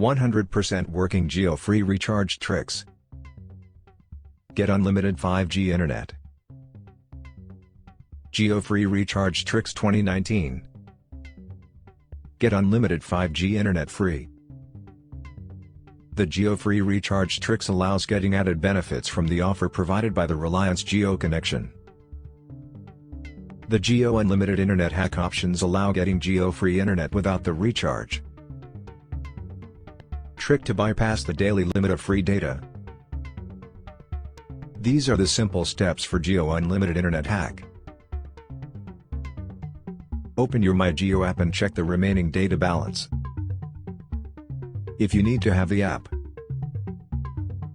100% working geo-free recharge tricks. Get unlimited 5G internet. Geo-free recharge tricks 2019. Get unlimited 5G internet free. The Geo-free recharge tricks allows getting added benefits from the offer provided by the Reliance Jio connection. The Jio Unlimited Internet hack options allow getting Jio-free internet without the recharge. Trick to bypass the daily limit of free data. These are the simple steps for Jio Unlimited Internet hack. Open your My Jio app and check the remaining data balance. If you need to have the app,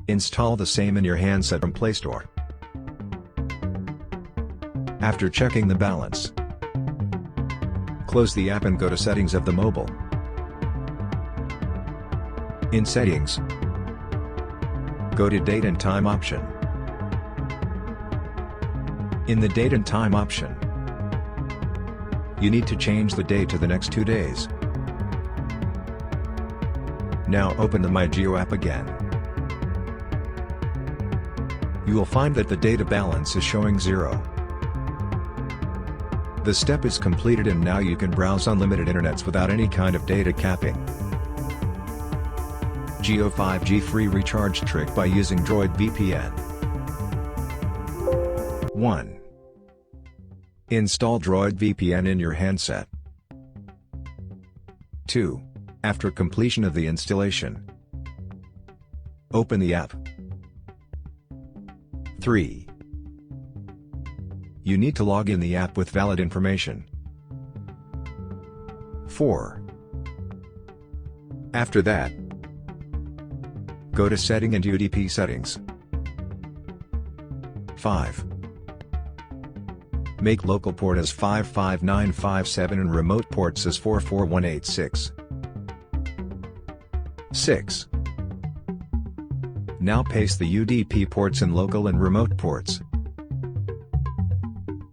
install the same in your handset from Play Store. After checking the balance, close the app and go to Settings of the mobile. In Settings, go to Date and Time option. In the Date and Time option, you need to change the date to the next 2 days. Now open the My Jio app again. You will find that the data balance is showing 0. The step is completed and now you can browse unlimited internets without any kind of data capping. Jio 5G free recharge trick by using Droid VPN. 1. Install Droid VPN in your handset. 2. After completion of the installation, open the app. 3. You need to log in the app with valid information. 4. After that, go to Setting and UDP settings. 5. Make local port as 55957 and remote ports as 44186. 6. Now paste the UDP ports in local and remote ports.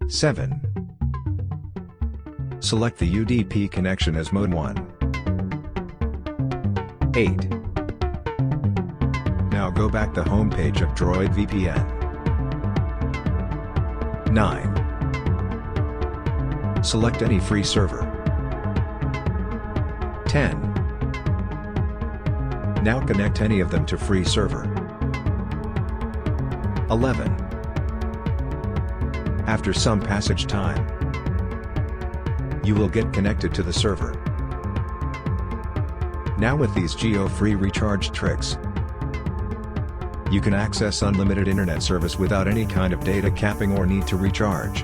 7. Select the UDP connection as Mode 1. 8. Now go back the home page of Droid VPN. 9. Select any free server. 10. Now connect any of them to free server. 11. After some passage time, you will get connected to the server. Now with these Jio-free recharge tricks, you can access unlimited internet service without any kind of data capping or need to recharge.